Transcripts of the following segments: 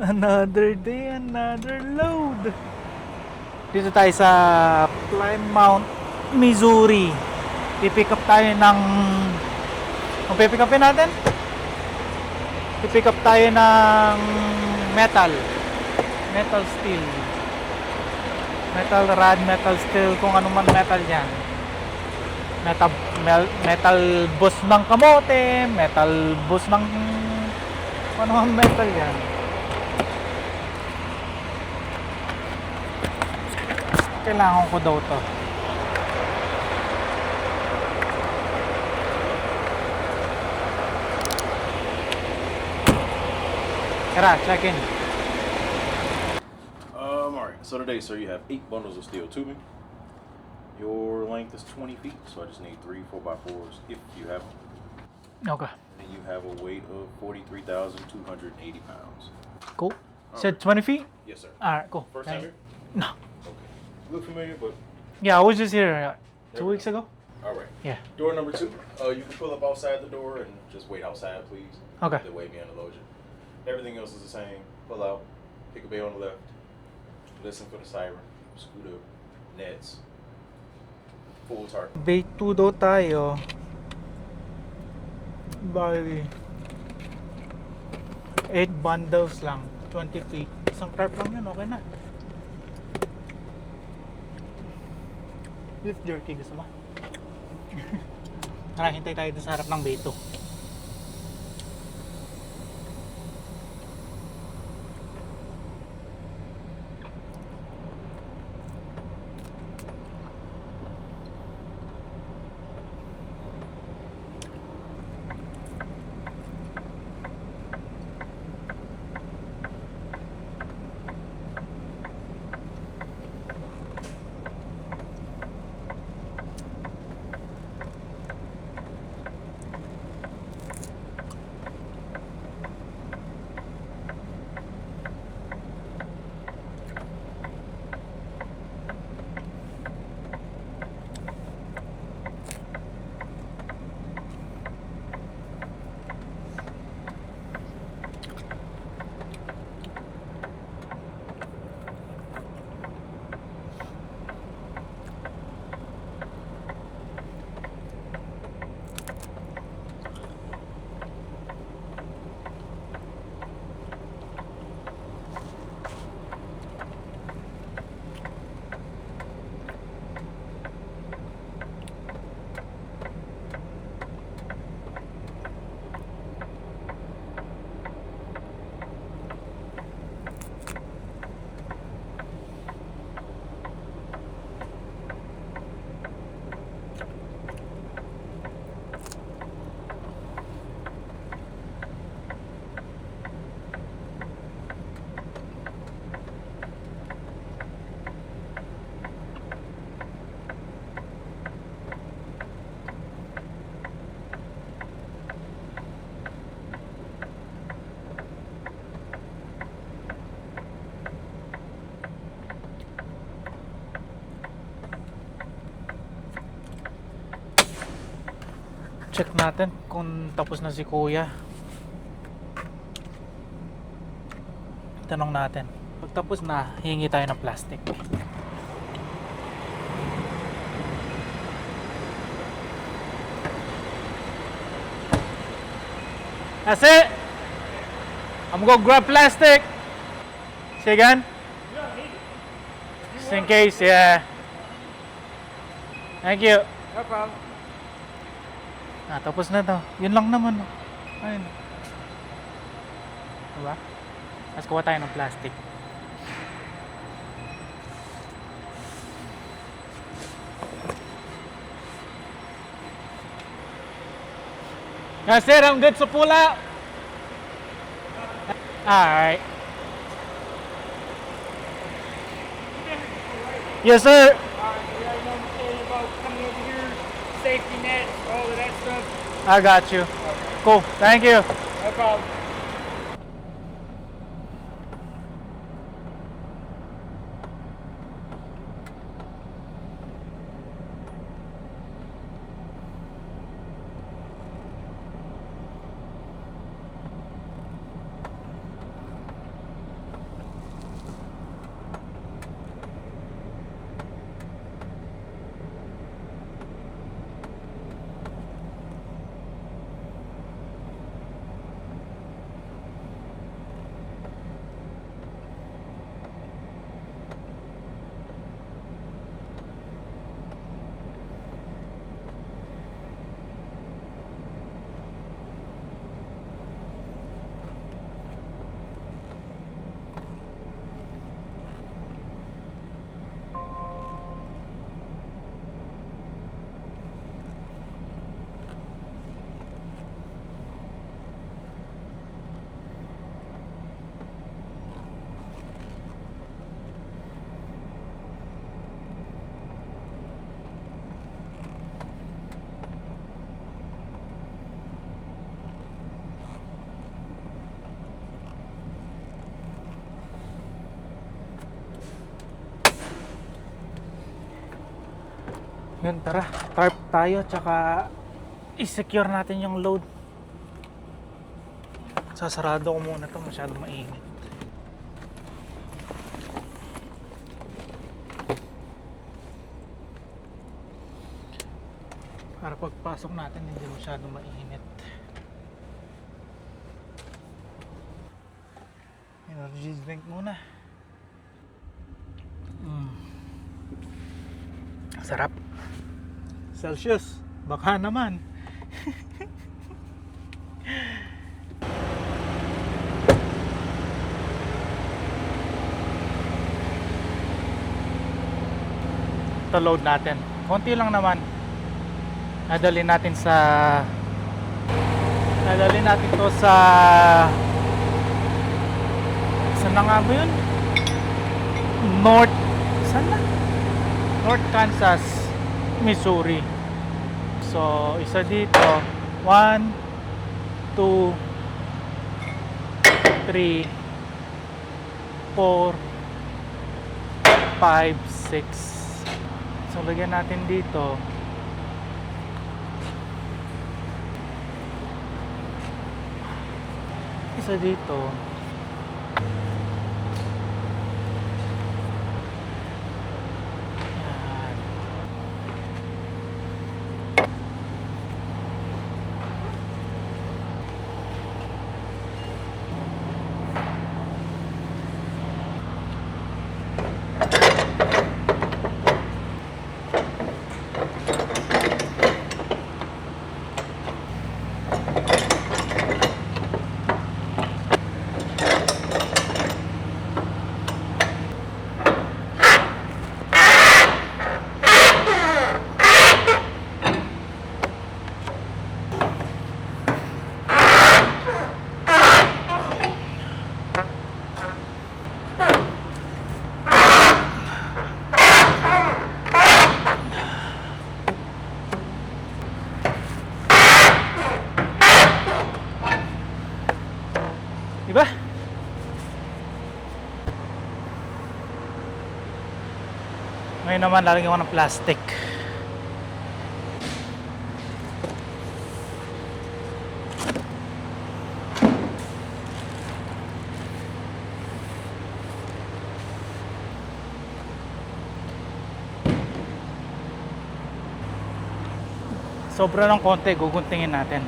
Another day, another load. Dito tayo sa Plymouth, Missouri. Pipick up tayo ng... Kung pipick upin natin? Pipick up tayo ng metal. Metal steel. Metal rod, metal steel, kung ano man metal yan. Metal bus ng kamote, metal bus ng... Ano ang metal yan? Kailangan ko daw to. Tara, check in. Alright, so today, sir, you have 8 bundles of steel tubing. Your length is 20 feet, so I just need 3 4x4s if you have them. Okay. And you have a weight of 43,280 pounds. Cool. Said 20 feet? Yes, sir. Alright, cool. First time here? No. Okay. Look familiar, but... Yeah, I was just here 2 weeks ago. Alright. Yeah. Door number 2, you can pull up outside the door and just wait outside, please. Okay. That way me unload you. Everything else is the same. Pull out, pick a bay on the left, listen for the siren, scoot up, nets, full target. Bay 2 daw tayo. Bali 8 bundles lang, 20 feet. Isang tarp lang yun, okay na. Beef jerky gusto mo? Tara, hintay tayo sa harap ng Bay 2. Check natin kung tapos na si kuya. Tanong natin. Pag tapos na, hingi tayo ng plastic. That's it! I'm gonna grab plastic. Say again? Just in case, yeah. Thank you. No problem. Tapos na to. Yun lang naman. Ayun. Diba? Tapos kuha tayo ng plastic. That's it. I'm good to pull out. Alright. Yes, sir. We already know what you're saying about coming over here, safety nets, all of that stuff. I got you. Cool. Thank you. No problem. Yun, tara. Tarp tayo, tsaka i-secure natin yung load. Sasarado ko muna to, masyadong mainit. Para pagpasok natin hindi masyadong mainit. Energy drink muna. Sarap. Celsius, baka naman. Ito load natin. Konti lang naman. Nadali natin to sa saan na nga ba yun? Saan na? North Kansas, Missouri. So, isa dito. 1, 2, 3, 4, 5, 6. So, lagyan natin dito. Isa dito. Yan. Diba? Ngayon naman lalagyan ko ng plastic. Sobra ng konti, guguntingin natin.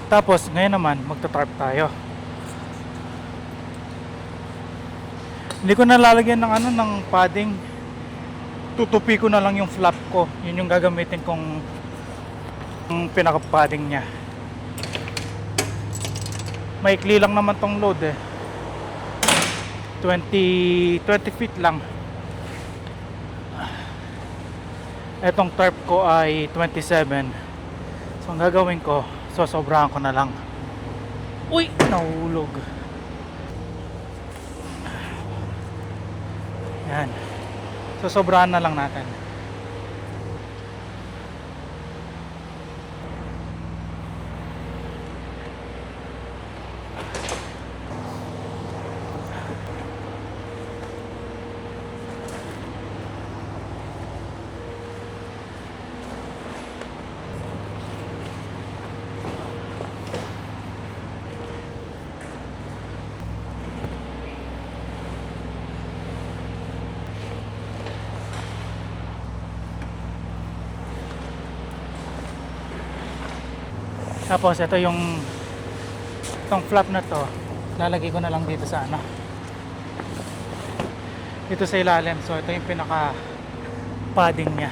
Tapos ngayon naman magta-tarp tayo. Hindi ko nalalagyan ng ng padding. Tutupi ko na lang yung flap ko. Yun yung gagamitin kong pinaka-padding niya. Maikli lang naman tong load eh. 20 feet lang. Etong tarp ko ay 27. So ang gagawin ko, sosobrahan ko na lang. Uy! Nahulog. Yan. Sosobrahan na lang natin. Tapos ito itong flap na to, lalagay ko na lang dito sa dito sa ilalim. So ito yung pinaka padding niya.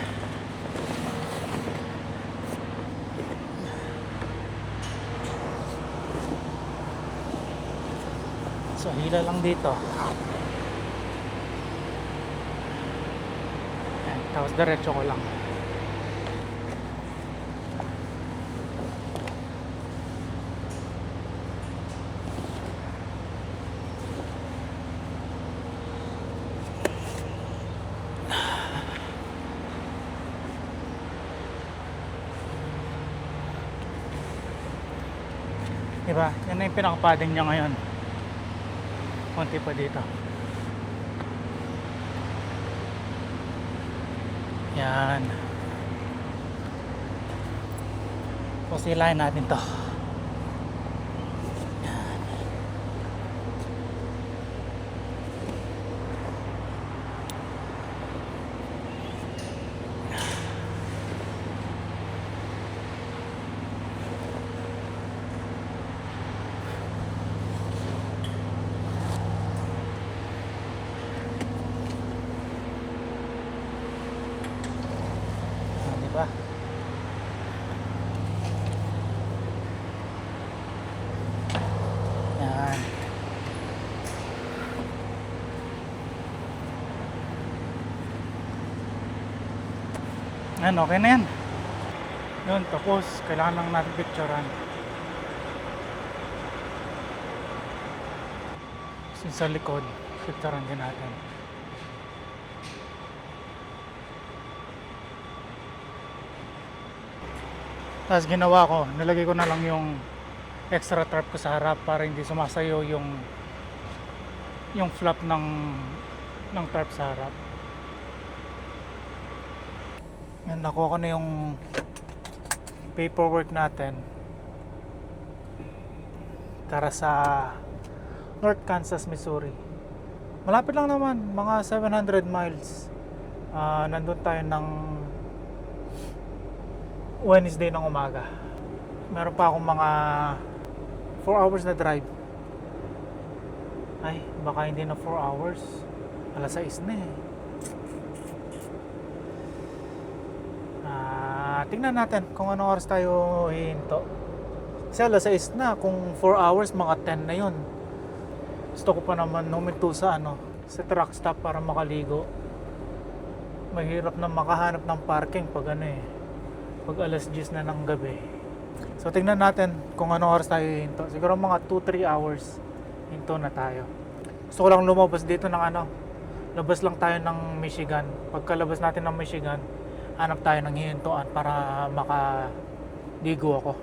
So hila lang dito. Ayan, tapos diretso ko lang. ba? Yan na yung pinakapading niya ngayon. Konti pa dito. Yan. So silahin natin to. Yan. Diba? Yan. Yan, okay na yan. Yun, tapos kailangan lang natin picturean. Kasi sa likod, picturean din natin. Tapos ginawa ko, nilagay ko na lang yung extra tarp ko sa harap para hindi sumasayo yung flap ng tarp sa harap. Yan, nakuha ko na yung paperwork natin para sa North Kansas, Missouri. Malapit lang naman, mga 700 miles. Nandun tayo ng Wednesday ng umaga. Meron pa akong mga 4 hours na drive. Ay, baka hindi na 4 hours. Alas 6 na eh. Tingnan natin kung anong oras tayo hihinto. Kasi alas 6 na. Kung 4 hours, mga 10 na yun. Gusto ko pa naman huminto sa sa truck stop para makaligo. Mahirap na makahanap ng parking pag pag alas 10 na ng gabi. So tingnan natin kung anong oras tayo hinto. Siguro mga 2-3 hours hinto na tayo. Gusto ko lang lumabas dito ng labas lang tayo ng Michigan. Pagkalabas natin ng Michigan, hanap tayo ng hihintuan para makaligo ako.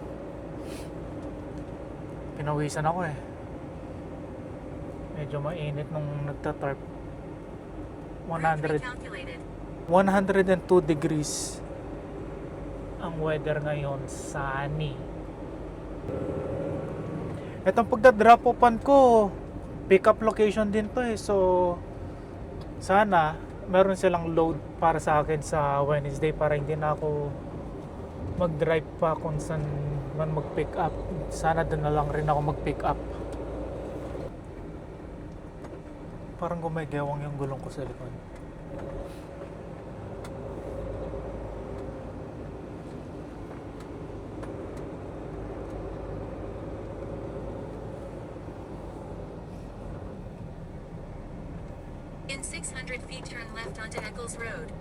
Pinawisan ako eh. Medyo mainit nung nagtatarp. 102 degrees ang weather ngayon, sunny. Itong pagda-drop offan ko, pick up location din to eh. So sana meron silang load para sa akin sa Wednesday para hindi na ako mag-drive pa kung saan man mag-pick up. Sana doon na lang rin ako mag-pick up. Parang gumagewang yung gulong ko sa likod. In 600 feet, turn left onto Eccles Road.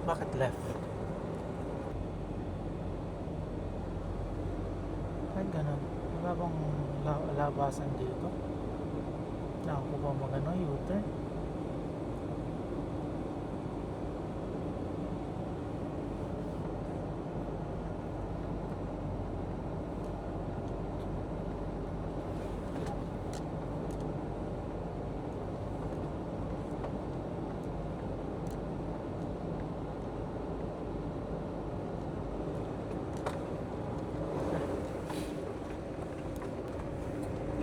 Bakit left? Ay, ganun. Wala bang labasan dito? Ako ba U-turn?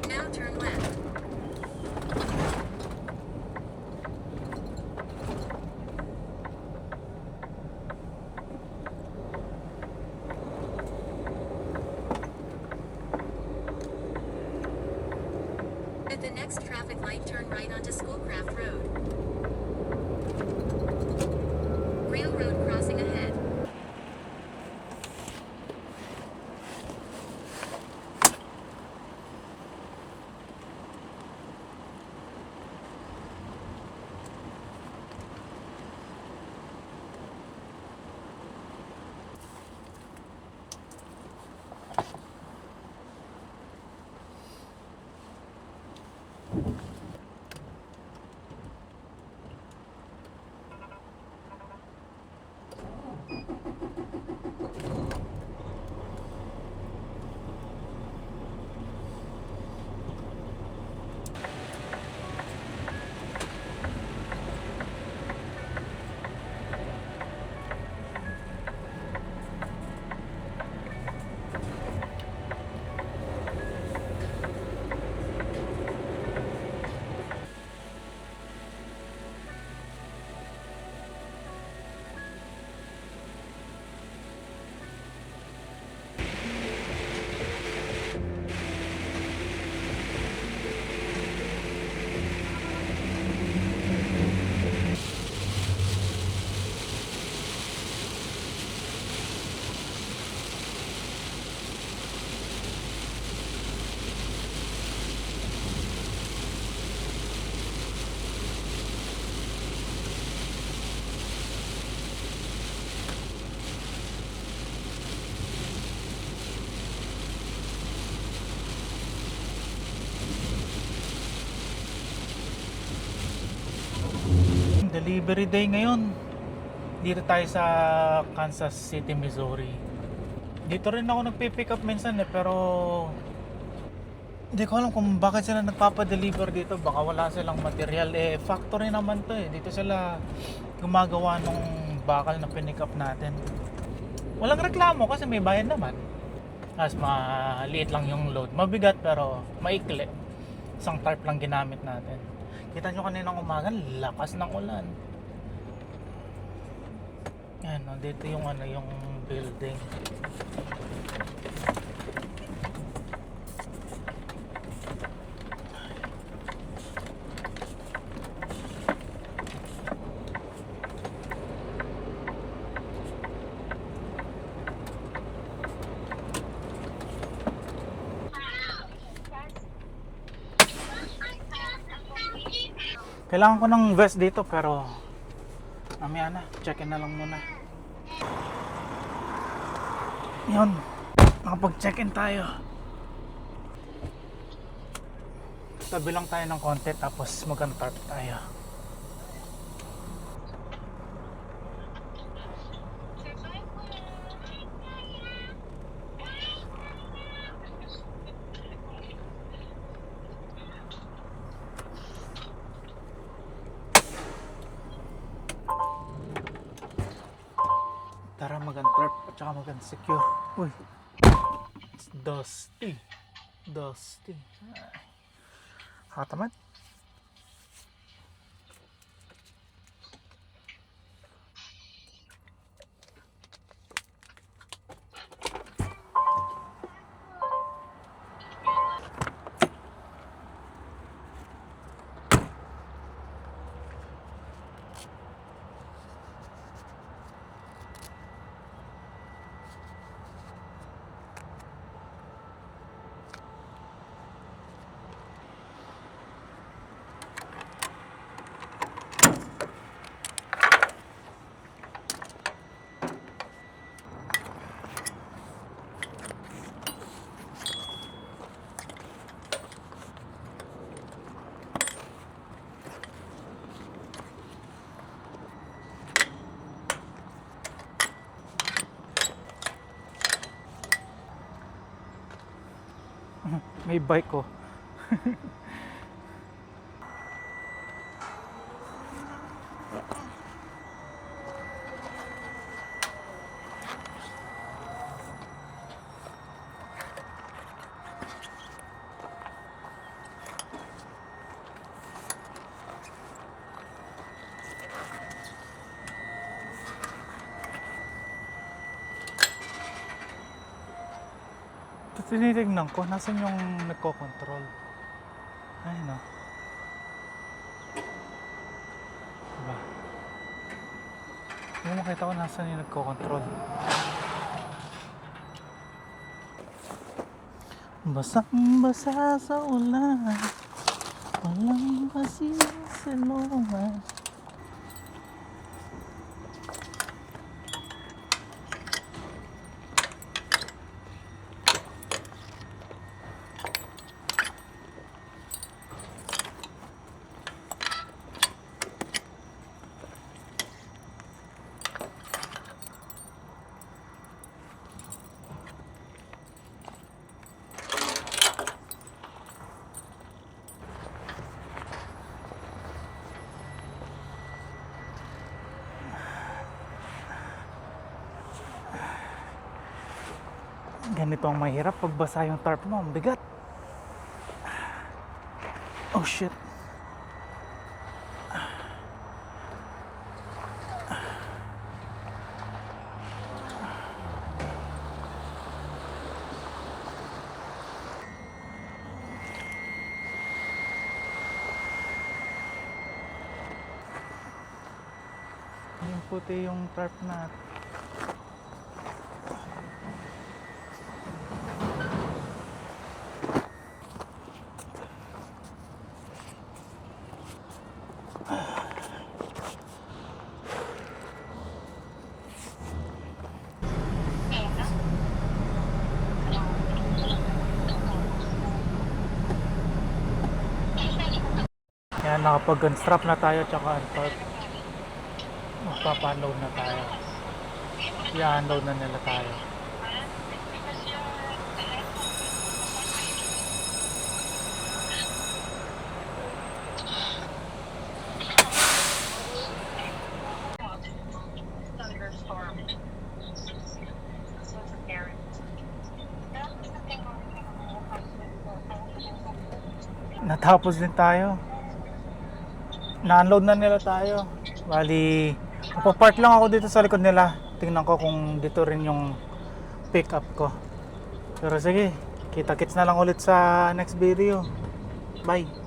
Now turn left. At the next traffic light, turn right onto Schoolcraft Road. Railroad crossing ahead. Delivery day ngayon. Dito tayo sa Kansas City, Missouri. Dito rin ako nagpipick up minsan pero hindi ko alam kung bakit sila nagpapadeliver dito. Baka wala silang material. Factory naman to eh. Dito sila gumagawa nung bakal na pinick up natin. Walang reklamo kasi may bayad naman. As maliit lang yung load. Mabigat pero maikli. Isang tarp lang ginamit natin. Kita nyo kaninang umaga, lakas ng ulan. Yan, dito yung yung building. Kailangan ko ng vest dito pero mamaya na, check-in na lang muna. Yun, nakapag-check-in tayo. Tabi lang tayo ng konti tapos mag-tarp tayo. Tara mag-tarp at saka mag-secure. Uy, it's dusty. Dusty. Hataman. May bike ko. Tinitignan ko, nasan yung nagko-control? Ay no. Diba? Hindi mo makita ko nasan yung nagko-control. Basang-basa sa ulan, walang masisilungan. Ganito ang mahirap pag basa yung tarp mo, ang bigat. Oh shit. Yung puti yung tarp natin. Yan, nakapag-unstrap na tayo tsaka untarp. Magpapa-unload na tayo. I-unload na nila tayo. Natapos din tayo. Na-unload na nila tayo. Bali, papark lang ako dito sa likod nila. Tingnan ko kung dito rin yung pick up ko. Pero sige, kita-kits na lang ulit sa next video. Bye.